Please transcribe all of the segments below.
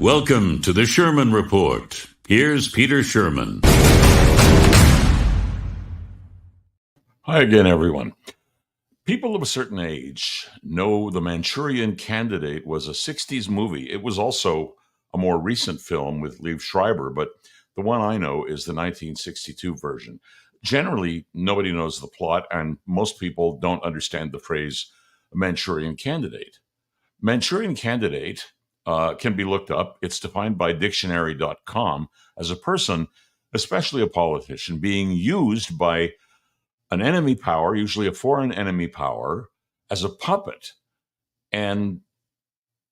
Welcome to the Sherman Report. Here's Peter Sherman. Hi again, everyone. People of a certain age know The Manchurian Candidate was a 60s movie. It was also a more recent film with Liev Schreiber, but the one I know is the 1962 version. Generally, nobody knows the plot, and most people don't understand the phrase Manchurian Candidate. Manchurian Candidate can be looked up. It's defined by dictionary.com as a person, especially a politician, being used by an enemy power, usually a foreign enemy power, as a puppet. And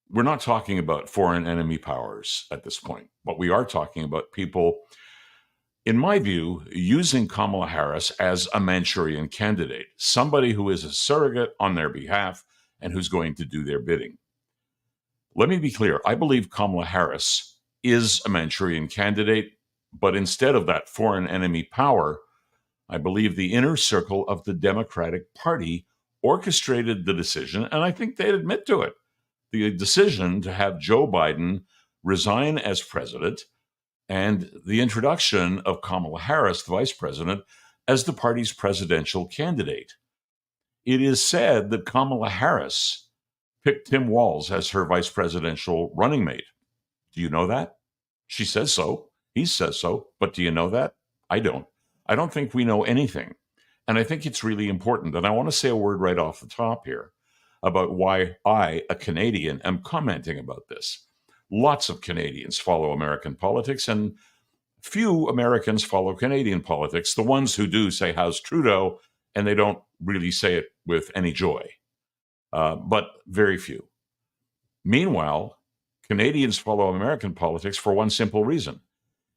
we're not talking about foreign enemy powers at this point, but we are talking about people, in my view, using Kamala Harris as a Manchurian Candidate, somebody who is a surrogate on their behalf and who's going to do their bidding. Let me be clear. I believe Kamala Harris is a Manchurian Candidate, but instead of that foreign enemy power, I believe the inner circle of the Democratic Party orchestrated the decision, and I think they'd admit to it, the decision to have Joe Biden resign as president and the introduction of Kamala Harris, the vice president, as the party's presidential candidate. It is said that Kamala Harris picked Tim Walz as her vice presidential running mate. Do you know that? She says so. He says so. But do you know that? I don't. I don't think we know anything. And I think it's really important. And I want to say a word right off the top here about why I, a Canadian, am commenting about this. Lots of Canadians follow American politics, and few Americans follow Canadian politics. The ones who do say, "How's Trudeau?" and they don't really say it with any joy. But very few. Meanwhile, Canadians follow American politics for one simple reason.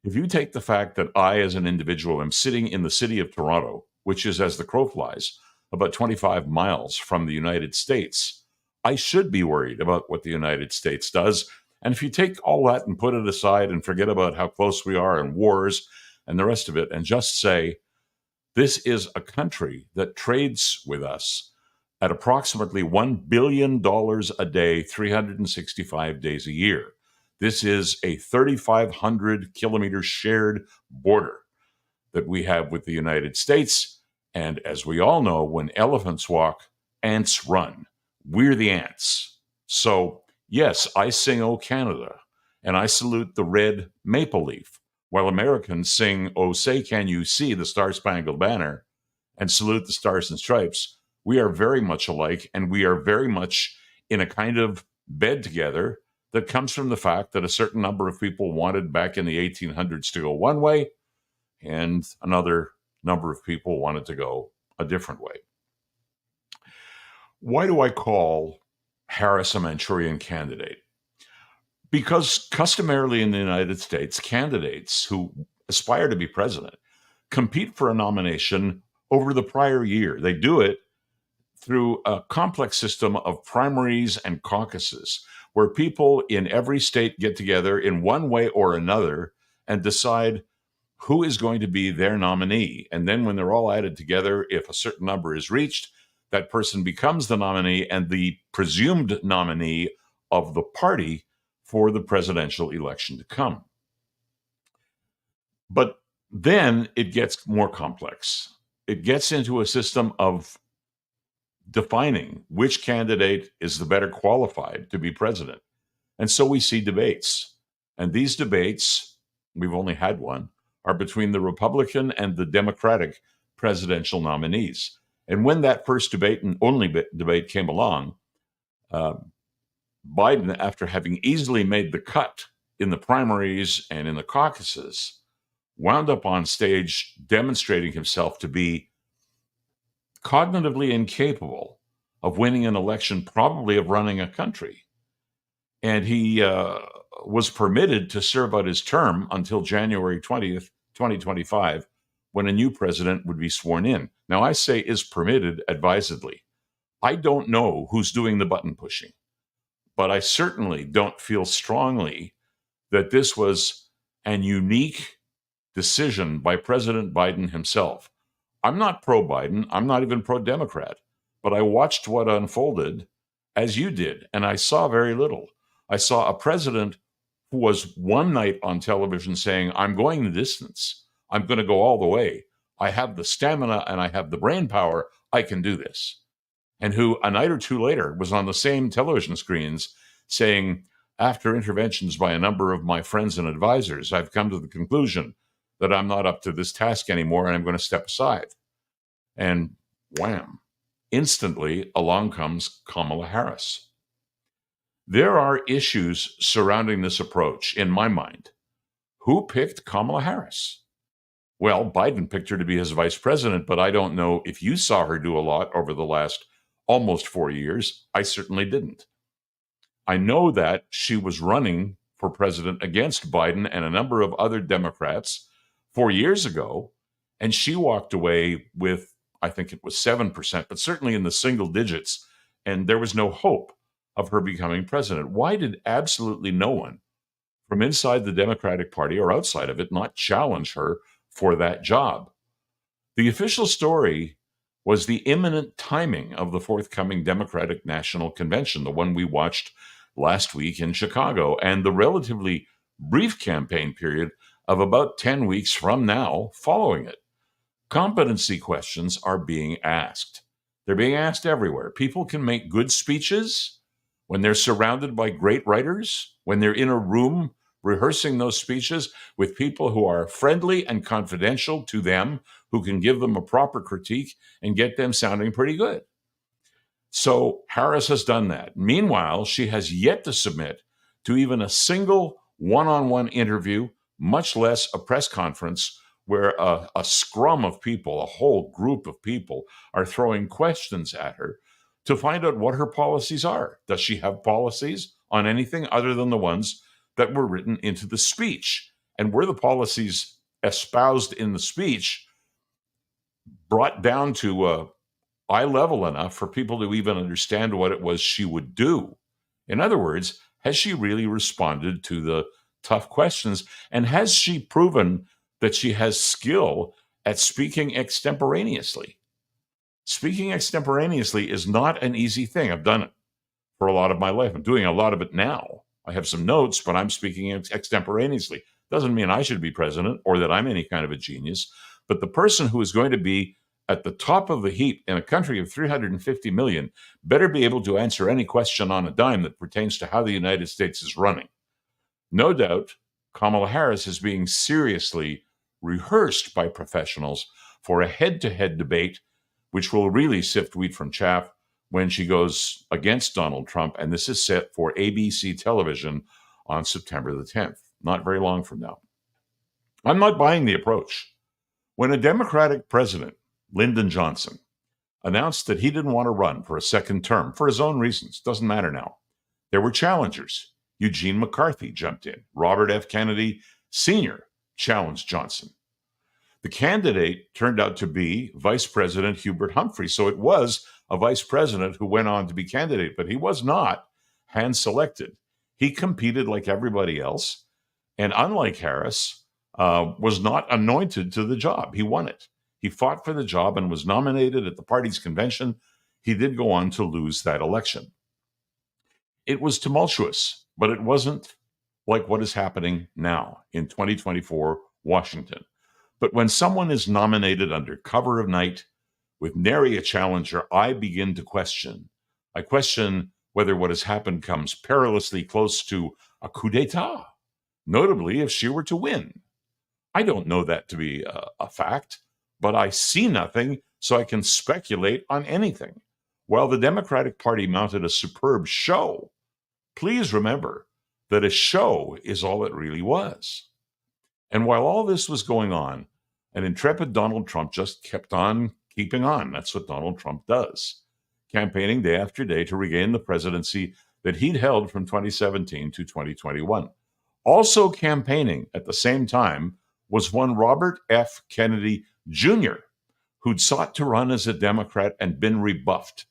If you take the fact that I, as an individual, am sitting in the city of Toronto, which is, as the crow flies, about 25 miles from the United States, I should be worried about what the United States does. And if you take all that and put it aside and forget about how close we are and wars and the rest of it, and just say, this is a country that trades with us at approximately $1 billion a day, 365 days a year. This is a 3,500 kilometer shared border that we have with the United States. And as we all know, when elephants walk, ants run. We're the ants. So, yes, I sing "O Canada," and I salute the red maple leaf, while Americans sing "Oh, say can you see the Star-Spangled Banner," and salute the Stars and Stripes. We are very much alike, and we are very much in a kind of bed together that comes from the fact that a certain number of people wanted back in the 1800s to go one way, and another number of people wanted to go a different way. Why do I call Harris a Manchurian Candidate? Because customarily in the United States, candidates who aspire to be president compete for a nomination over the prior year. They do it through a complex system of primaries and caucuses, where people in every state get together in one way or another and decide who is going to be their nominee. And then when they're all added together, if a certain number is reached, that person becomes the nominee and the presumed nominee of the party for the presidential election to come. But then it gets more complex. It gets into a system of defining which candidate is the better qualified to be president. And so we see debates. And these debates, we've only had one, are between the Republican and the Democratic presidential nominees. And when that first debate and only debate came along, Biden, after having easily made the cut in the primaries and in the caucuses, wound up on stage demonstrating himself to be cognitively incapable of winning an election, probably of running a country. And he was permitted to serve out his term until January 20th, 2025, when a new president would be sworn in. Now, I say is permitted advisedly. I don't know who's doing the button pushing, but I certainly don't feel strongly that this was an unique decision by President Biden himself. I'm not pro-Biden. I'm not even pro-Democrat. But I watched what unfolded as you did, and I saw very little. I saw a president was one night on television saying, I'm going the distance. I'm going to go all the way. I have the stamina and I have the brain power. I can do this. And who a night or two later was on the same television screens saying, after interventions by a number of my friends and advisors, I've come to the conclusion that I'm not up to this task anymore and I'm going to step aside. And wham, instantly along comes Kamala Harris. There are issues surrounding this approach in my mind. Who picked Kamala Harris? Well, Biden picked her to be his vice president, but I don't know if you saw her do a lot over the last almost 4 years. I certainly didn't. I know that she was running for president against Biden and a number of other Democrats 4 years ago, and she walked away with, I think it was 7%, but certainly in the single digits, and there was no hope of her becoming president. Why did absolutely no one from inside the Democratic Party or outside of it not challenge her for that job? The official story was the imminent timing of the forthcoming Democratic National Convention, the one we watched last week in Chicago, and the relatively brief campaign period of about 10 weeks from now following it. Competency questions are being asked. They're being asked everywhere. People can make good speeches when they're surrounded by great writers, when they're in a room rehearsing those speeches with people who are friendly and confidential to them, who can give them a proper critique and get them sounding pretty good. So Harris has done that. Meanwhile, she has yet to submit to even a single one-on-one interview, much less a press conference where a scrum of people, a whole group of people, are throwing questions at her to find out what her policies are. Does she have policies on anything other than the ones that were written into the speech? And were the policies espoused in the speech brought down to eye level enough for people to even understand what it was she would do? In other words, has she really responded to the tough questions? And has she proven that she has skill at speaking extemporaneously? Speaking extemporaneously is not an easy thing. I've done it for a lot of my life. I'm doing a lot of it now. I have some notes, but I'm speaking extemporaneously. Doesn't mean I should be president or that I'm any kind of a genius. But the person who is going to be at the top of the heap in a country of 350 million better be able to answer any question on a dime that pertains to how the United States is running. No doubt, Kamala Harris is being seriously rehearsed by professionals for a head-to-head debate, which will really sift wheat from chaff when she goes against Donald Trump. And this is set for ABC television on September the 10th, not very long from now. I'm not buying the approach. When a Democratic president, Lyndon Johnson, announced that he didn't want to run for a second term for his own reasons, doesn't matter now, there were challengers. Eugene McCarthy jumped in. Robert F. Kennedy Sr. challenged Johnson. The candidate turned out to be Vice President Hubert Humphrey. So it was a vice president who went on to be candidate, but he was not hand-selected. He competed like everybody else, and unlike Harris, was not anointed to the job. He won it. He fought for the job and was nominated at the party's convention. He did go on to lose that election. It was tumultuous, but it wasn't like what is happening now in 2024 Washington. But when someone is nominated under cover of night with nary a challenger, I begin to question. I question whether what has happened comes perilously close to a coup d'etat, notably if she were to win. I don't know that to be a fact, but I see nothing, so I can speculate on anything. While the Democratic Party mounted a superb show, please remember that a show is all it really was. And while all this was going on, an intrepid Donald Trump just kept on keeping on. That's what Donald Trump does, campaigning day after day to regain the presidency that he'd held from 2017 to 2021. Also campaigning at the same time was one Robert F. Kennedy Jr., who'd sought to run as a Democrat and been rebuffed.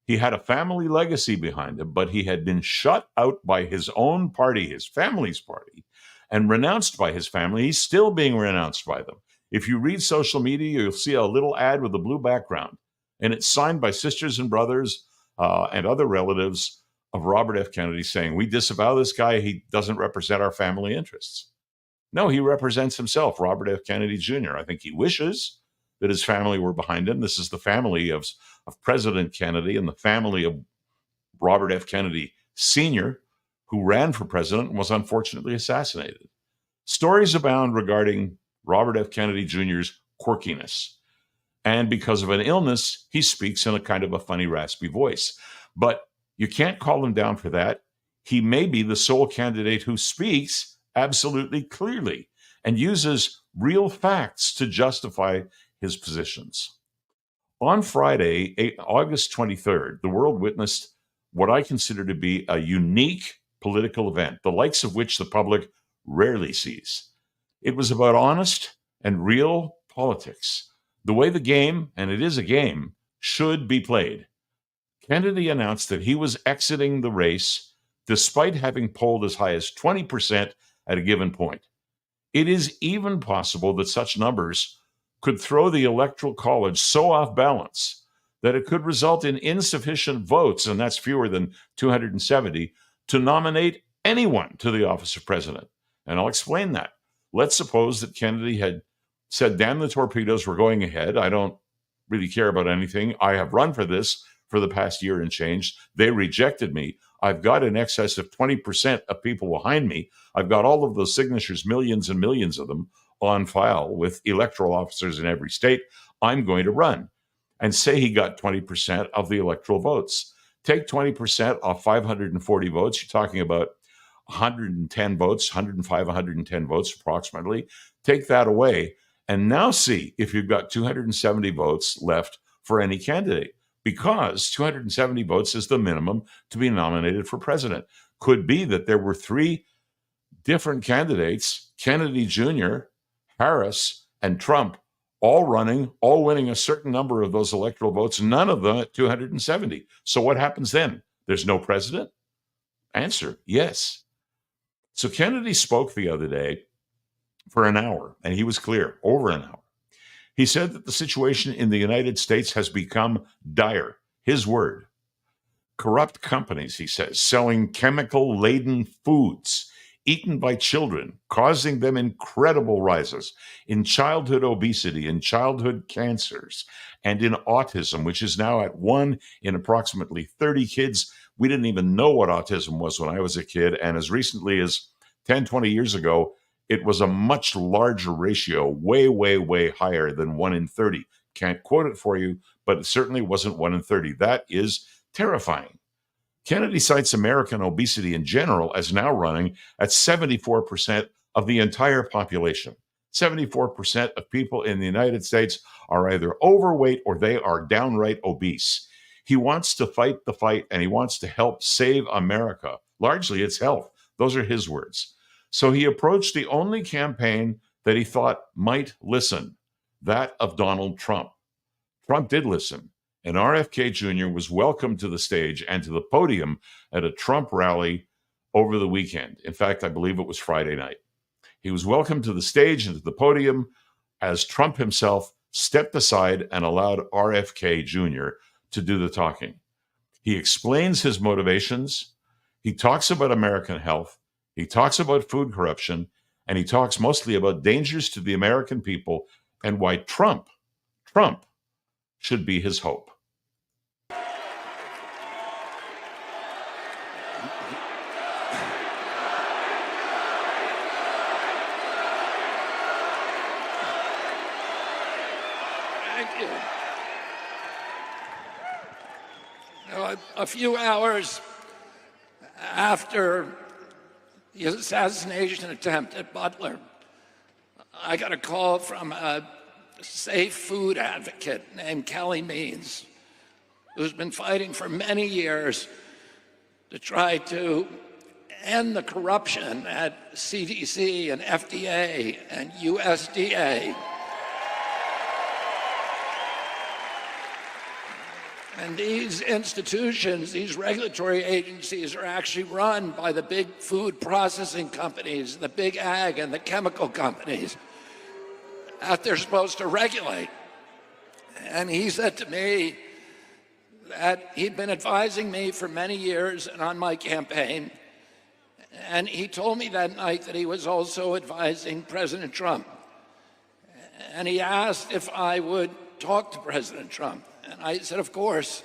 He had a family legacy behind him, but he had been shut out by his own party, his family's party, and renounced by his family. He's still being renounced by them. If you read social media, you'll see a little ad with a blue background, and it's signed by sisters and brothers and other relatives of Robert F. Kennedy saying, we disavow this guy. He doesn't represent our family interests. No, he represents himself, Robert F. Kennedy Jr. I think he wishes that his family were behind him. This is the family of President Kennedy and the family of Robert F. Kennedy Sr., who ran for president and was unfortunately assassinated. Stories abound regarding Robert F. Kennedy Jr.'s quirkiness. And because of an illness, he speaks in a kind of a funny, raspy voice. But you can't call him down for that. He may be the sole candidate who speaks absolutely clearly and uses real facts to justify his positions. On Friday, August 23rd, the world witnessed what I consider to be a unique political event, the likes of which the public rarely sees. It was about honest and real politics, the way the game, and it is a game, should be played. Kennedy announced that he was exiting the race despite having polled as high as 20% at a given point. It is even possible that such numbers could throw the Electoral College so off balance that it could result in insufficient votes, and that's fewer than 270, to nominate anyone to the office of president. And I'll explain that. Let's suppose that Kennedy had said, damn the torpedoes, we're going ahead. I don't really care about anything. I have run for this for the past year and change. They rejected me. I've got in excess of 20% of people behind me. I've got all of those signatures, millions and millions of them, on file with electoral officers in every state. I'm going to run. And say he got 20% of the electoral votes. Take 20% off 540 votes. You're talking about 110 votes, 105, 110 votes approximately. Take that away and now see if you've got 270 votes left for any candidate, because 270 votes is the minimum to be nominated for president. Could be that there were three different candidates, Kennedy Jr., Harris, and Trump, all running, all winning a certain number of those electoral votes, none of them at 270. So what happens then? There's no president? Answer, yes. So Kennedy spoke the other day for an hour, and he was clear, over an hour. He said that the situation in the United States has become dire. His word. Corrupt companies, he says, selling chemical-laden foods eaten by children, causing them incredible rises in childhood obesity, in childhood cancers, and in autism, which is now at 1 in approximately 30 kids. We didn't even know what autism was when I was a kid, and as recently as 10, 20 years ago, it was a much larger ratio, way, way, way higher than 1 in 30. Can't quote it for you, but it certainly wasn't 1 in 30. That is terrifying. Kennedy cites American obesity in general as now running at 74% of the entire population. 74% of people in the United States are either overweight or they are downright obese. He wants to fight the fight, and he wants to help save America. Largely, it's health. Those are his words. So he approached the only campaign that he thought might listen, that of Donald Trump. Trump did listen, and RFK Jr. was welcomed to the stage and to the podium at a Trump rally over the weekend. In fact, I believe it was Friday night. He was welcomed to the stage and to the podium as Trump himself stepped aside and allowed RFK Jr. to do the talking. He explains his motivations. He talks about American health. He talks about food corruption, and he talks mostly about dangers to the American people and why Trump should be his hope. Thank you. A few hours after the assassination attempt at Butler, I got a call from a safe food advocate named Kelly Means, who's been fighting for many years to try to end the corruption at CDC and FDA and USDA. And these institutions, these regulatory agencies, are actually run by the big food processing companies, the big ag and the chemical companies that they're supposed to regulate. And he said to me that he'd been advising me for many years and on my campaign. And he told me that night that he was also advising President Trump. And he asked if I would talk to President Trump. And I said, of course.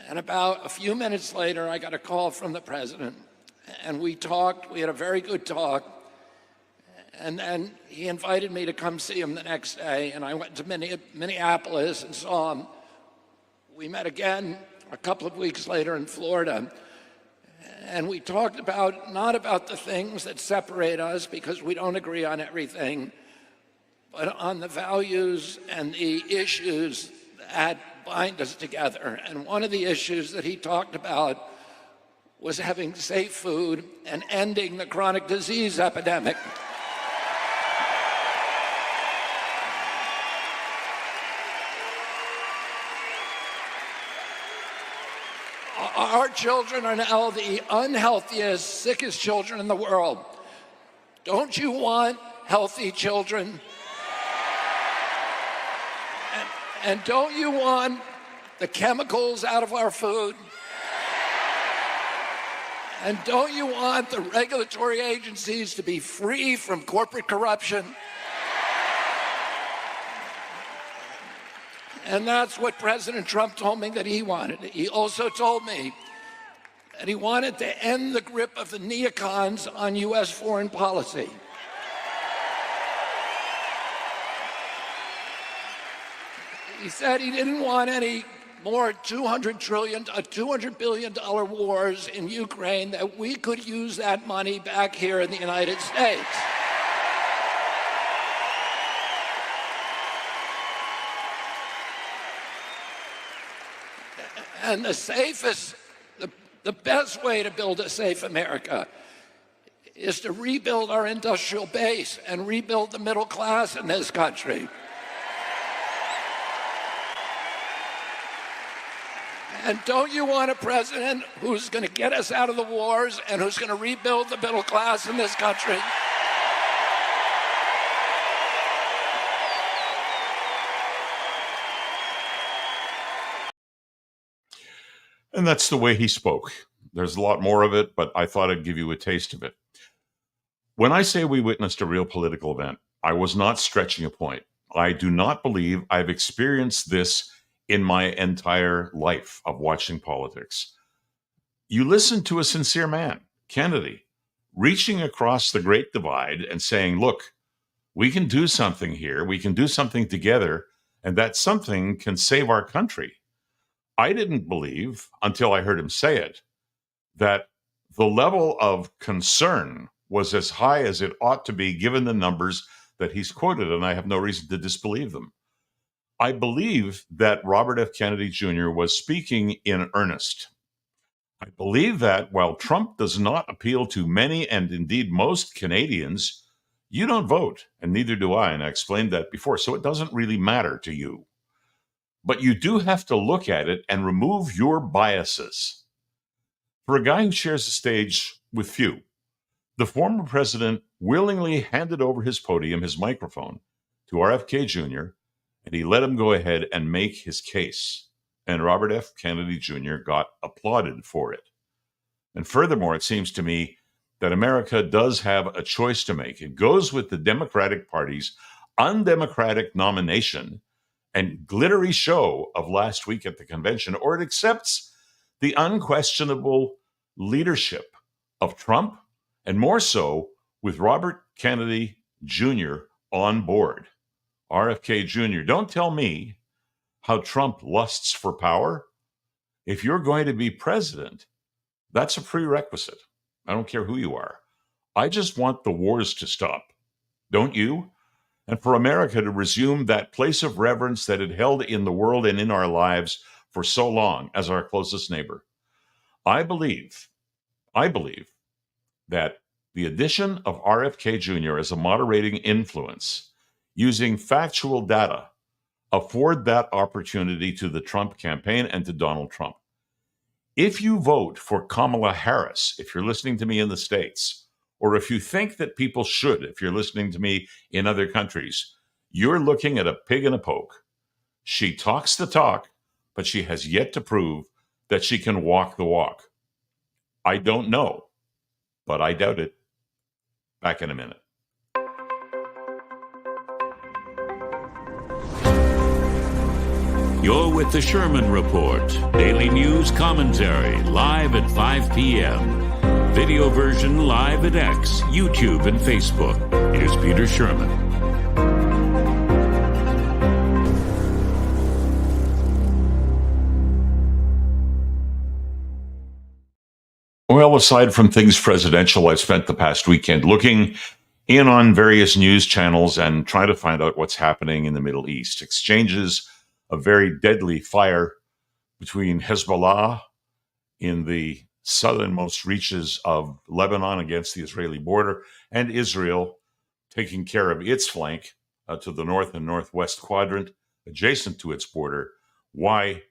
And about a few minutes later, I got a call from the president. And we talked. We had a very good talk. And then he invited me to come see him the next day. And I went to Minneapolis and saw him. We met again a couple of weeks later in Florida. And we talked about, not about the things that separate us because we don't agree on everything, but on the values and the issues that bind us together. And one of the issues that he talked about was having safe food and ending the chronic disease epidemic. Our children are now the unhealthiest, sickest children in the world. Don't you want healthy children? And don't you want the chemicals out of our food? And don't you want the regulatory agencies to be free from corporate corruption? And that's what President Trump told me that he wanted. He also told me that he wanted to end the grip of the neocons on U.S. foreign policy. He said he didn't want any more $200 billion wars in Ukraine, that we could use that money back here in the United States. And the best way to build a safe America is to rebuild our industrial base and rebuild the middle class in this country. And don't you want a president who's going to get us out of the wars and who's going to rebuild the middle class in this country? And that's the way he spoke. There's a lot more of it, but I thought I'd give you a taste of it. When I say we witnessed a real political event, I was not stretching a point. I do not believe I've experienced this in my entire life of watching politics. You listen to a sincere man, Kennedy, reaching across the great divide and saying, look, we can do something here. We can do something together, and that something can save our country. I didn't believe, until I heard him say it, that the level of concern was as high as it ought to be given the numbers that he's quoted, and I have no reason to disbelieve them. I believe that Robert F. Kennedy Jr. was speaking in earnest. I believe that while Trump does not appeal to many and indeed most Canadians, you don't vote, and neither do I, and I explained that before, so it doesn't really matter to you. But you do have to look at it and remove your biases. For a guy who shares the stage with few, the former president willingly handed over his podium, his microphone, to RFK Jr., and he let him go ahead and make his case. And Robert F. Kennedy Jr. got applauded for it. And furthermore, it seems to me that America does have a choice to make. It goes with the Democratic Party's undemocratic nomination and glittery show of last week at the convention, or it accepts the unquestionable leadership of Trump, and more so with Robert Kennedy Jr. on board. RFK Jr., don't tell me how Trump lusts for power. If you're going to be president, that's a prerequisite. I don't care who you are. I just want the wars to stop. Don't you? And for America to resume that place of reverence that it held in the world and in our lives for so long as our closest neighbor. I believe that the addition of RFK Jr. as a moderating influence, using factual data, afford that opportunity to the Trump campaign and to Donald Trump. If you vote for Kamala Harris, if you're listening to me in the States, or if you think that people should, if you're listening to me in other countries, you're looking at a pig in a poke. She talks the talk, but she has yet to prove that she can walk the walk. I don't know, but I doubt it. Back in a minute. You're with the Sherman Report, daily news commentary, live at 5 p.m. Video version live at X, YouTube, and Facebook. Here's Peter Sherman. Well, aside from things presidential, I've spent the past weekend looking in on various news channels and trying to find out what's happening in the Middle East. Exchanges of very deadly fire between Hezbollah in the southernmost reaches of Lebanon against the Israeli border and Israel taking care of its flank to the north and northwest quadrant adjacent to its border. Why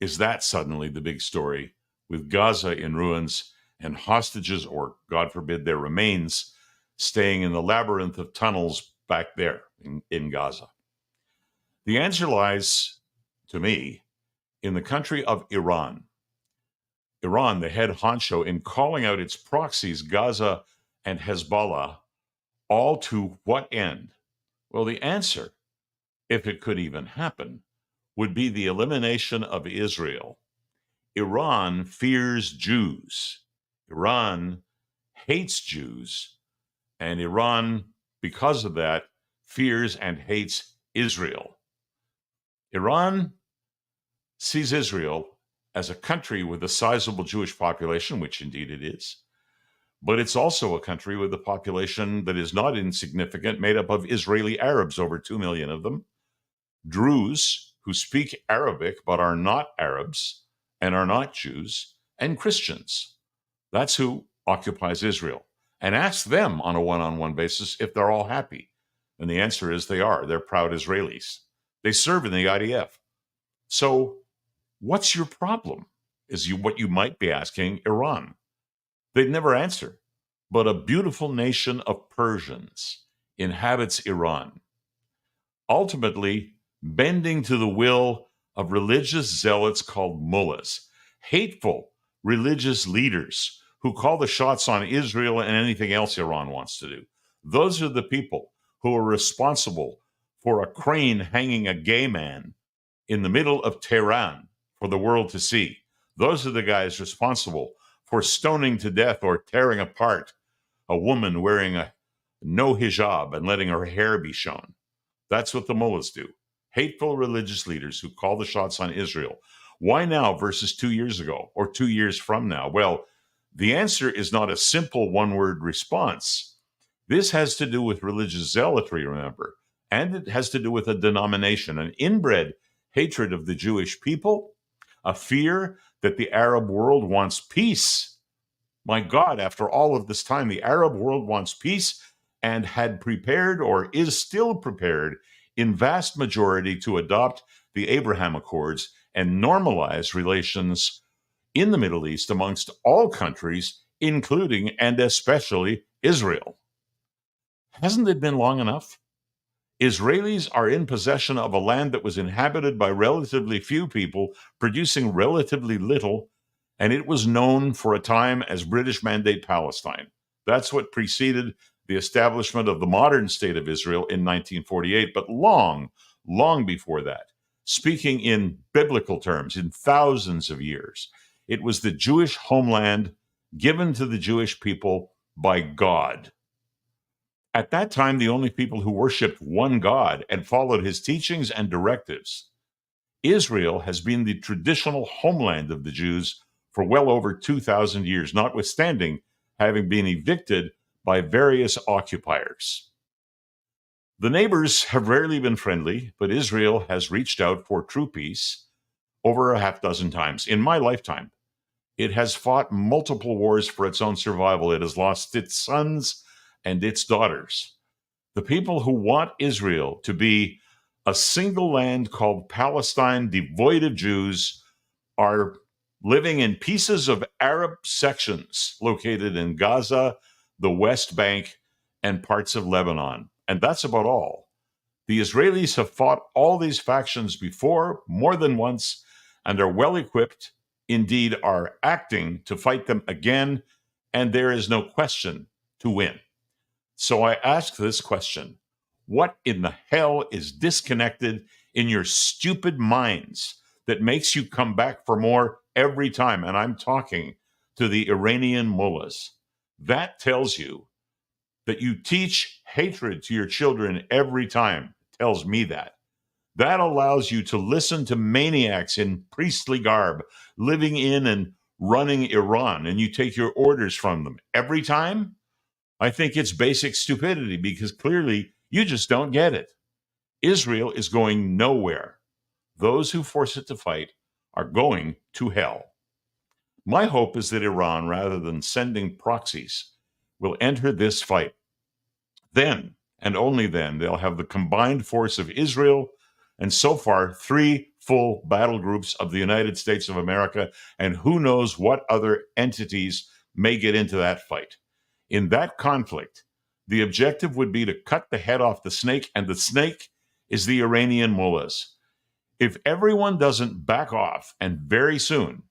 is that suddenly the big story, with Gaza in ruins and hostages, or God forbid, their remains, staying in the labyrinth of tunnels back there in Gaza? The answer lies, to me, in the country of Iran. Iran, the head honcho, in calling out its proxies, Gaza and Hezbollah, all to what end? Well, the answer, if it could even happen, would be the elimination of Israel. Iran fears Jews. Iran hates Jews. And Iran, because of that, fears and hates Israel. Iran sees Israel as a country with a sizable Jewish population, which indeed it is, but it's also a country with a population that is not insignificant, made up of Israeli Arabs, over 2 million of them, Druze, who speak Arabic but are not Arabs and are not Jews, and Christians. That's who occupies Israel. And ask them on a one-on-one basis if they're all happy. And the answer is they are. They're proud Israelis. They serve in the IDF. So what's your problem, is what you might be asking Iran. They'd never answer. But a beautiful nation of Persians inhabits Iran, ultimately bending to the will of religious zealots called mullahs, hateful religious leaders who call the shots on Israel and anything else Iran wants to do. Those are the people who are responsible for a crane hanging a gay man in the middle of Tehran for the world to see. Those are the guys responsible for stoning to death or tearing apart a woman wearing a no hijab and letting her hair be shown. That's what the mullahs do. Hateful religious leaders who call the shots on Israel. Why now versus 2 years ago or 2 years from now? Well, the answer is not a simple one-word response. This has to do with religious zealotry, remember, and it has to do with a denomination, an inbred hatred of the Jewish people, a fear that the Arab world wants peace. My God, after all of this time, the Arab world wants peace and had prepared, or is still prepared, in vast majority to adopt the Abraham Accords and normalize relations in the Middle East amongst all countries, including and especially Israel. Hasn't it been long enough? Israelis are in possession of a land that was inhabited by relatively few people, producing relatively little, and it was known for a time as British Mandate Palestine. That's what preceded the establishment of the modern state of Israel in 1948, but long, long before that, speaking in biblical terms, in thousands of years, it was the Jewish homeland given to the Jewish people by God. At that time, the only people who worshiped one God and followed his teachings and directives. Israel has been the traditional homeland of the Jews for well over 2,000 years, notwithstanding having been evicted by various occupiers. The neighbors have rarely been friendly, but Israel has reached out for true peace over a half dozen times. In my lifetime, it has fought multiple wars for its own survival. It has lost its sons and its daughters. The people who want Israel to be a single land called Palestine, devoid of Jews, are living in pieces of Arab sections located in Gaza, the West Bank, and parts of Lebanon. And that's about all. The Israelis have fought all these factions before, more than once, and are well equipped, indeed are acting to fight them again, and there is no question to win. So I ask this question: what in the hell is disconnected in your stupid minds that makes you come back for more every time? And I'm talking to the Iranian mullahs. That tells you that you teach hatred to your children every time. It tells me that. That allows you to listen to maniacs in priestly garb living in and running Iran, and you take your orders from them every time. I think it's basic stupidity, because clearly you just don't get it. Israel is going nowhere. Those who force it to fight are going to hell. My hope is that Iran, rather than sending proxies, will enter this fight. Then, and only then, they'll have the combined force of Israel and so far 3 full battle groups of the United States of America, and who knows what other entities may get into that fight. In that conflict, the objective would be to cut the head off the snake, and the snake is the Iranian mullahs. If everyone doesn't back off, and very soon,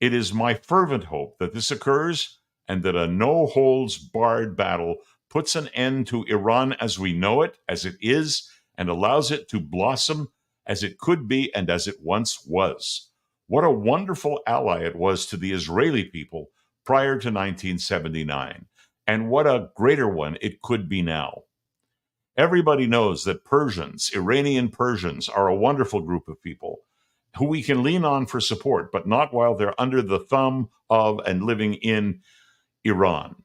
it is my fervent hope that this occurs and that a no-holds-barred battle puts an end to Iran as we know it, as it is, and allows it to blossom as it could be and as it once was. What a wonderful ally it was to the Israeli people prior to 1979, and what a greater one it could be now. Everybody knows that Persians, Iranian Persians, are a wonderful group of people who we can lean on for support, but not while they're under the thumb of and living in Iran.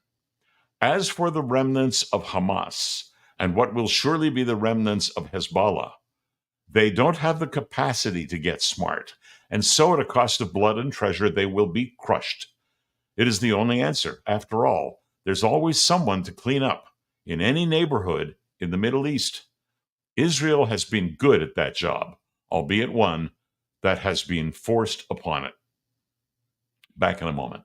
As for the remnants of Hamas, and what will surely be the remnants of Hezbollah, they don't have the capacity to get smart, and so at a cost of blood and treasure, they will be crushed. It is the only answer. After all, there's always someone to clean up in any neighborhood in the Middle East. Israel has been good at that job, albeit one that has been forced upon it. Back in a moment.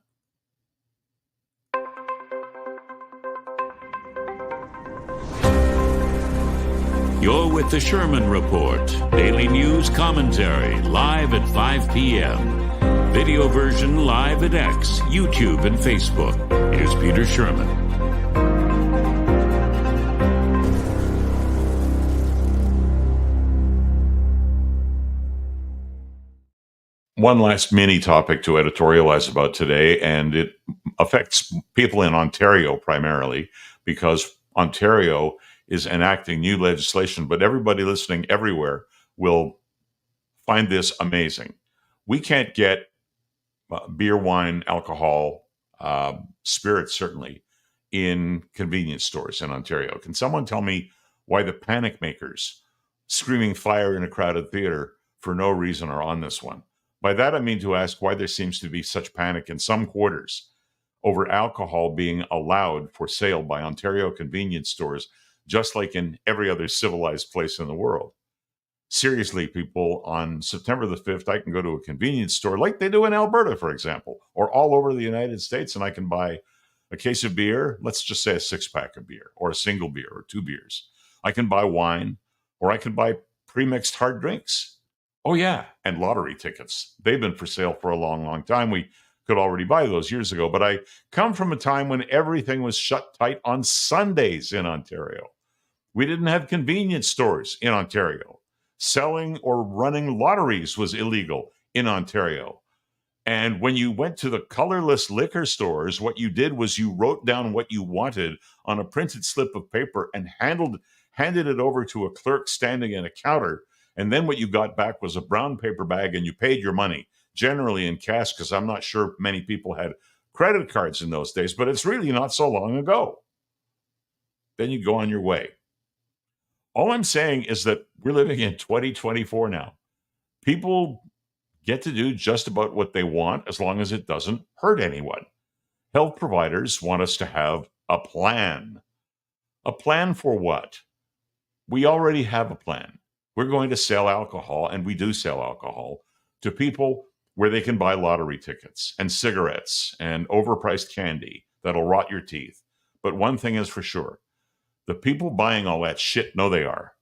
You're with the Sherman Report, daily news commentary, live at 5 p.m. Video version live at X, YouTube, and Facebook. Here's Peter Sherman. One last mini topic to editorialize about today, and it affects people in Ontario primarily, because Ontario is enacting new legislation, but everybody listening everywhere will find this amazing. We can't get beer, wine, alcohol, spirits certainly, in convenience stores in Ontario. Can someone tell me why the panic makers screaming fire in a crowded theater for no reason are on this one? By that, I mean to ask why there seems to be such panic in some quarters over alcohol being allowed for sale by Ontario convenience stores, just like in every other civilized place in the world. Seriously, people, on September the 5th, I can go to a convenience store like they do in Alberta, for example, or all over the United States, and I can buy a case of beer, let's just say a 6-pack of beer, or a single beer, or 2 beers. I can buy wine, or I can buy pre-mixed hard drinks. Oh, yeah, and lottery tickets. They've been for sale for a long, long time. We could already buy those years ago, but I come from a time when everything was shut tight on Sundays in Ontario. We didn't have convenience stores in Ontario. Selling or running lotteries was illegal in Ontario. And when you went to the colorless liquor stores, what you did was you wrote down what you wanted on a printed slip of paper and handed it over to a clerk standing in a counter. And then what you got back was a brown paper bag, and you paid your money, generally in cash, because I'm not sure many people had credit cards in those days, but it's really not so long ago. Then you go on your way. All I'm saying is that we're living in 2024 now. People get to do just about what they want as long as it doesn't hurt anyone. Health providers want us to have a plan. A plan for what? We already have a plan. We're going to sell alcohol, and we do sell alcohol, to people where they can buy lottery tickets and cigarettes and overpriced candy that'll rot your teeth. But one thing is for sure. The people buying all that shit know they are.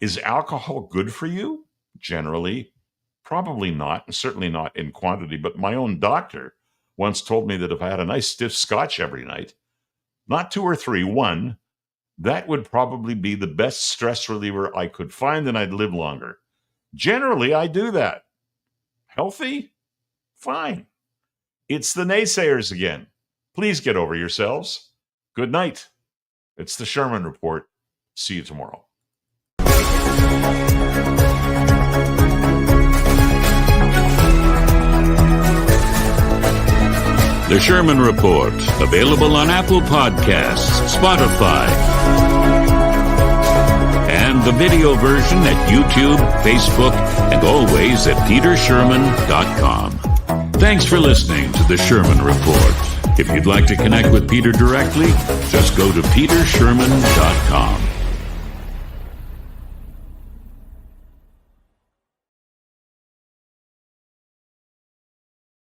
Is alcohol good for you? Generally, Probably not, and certainly not in quantity, but my own doctor once told me that if I had a nice stiff scotch every night, not 2 or 3, 1, that would probably be the best stress reliever I could find, and I'd live longer. Generally, I do that. Healthy? Fine. It's the naysayers again. Please get over yourselves. Good night. It's the Sherman Report. See you tomorrow. The Sherman Report, available on Apple Podcasts, Spotify, and the video version at YouTube, Facebook, and always at petersherman.com. Thanks for listening to The Sherman Report. If you'd like to connect with Peter directly, just go to petersherman.com.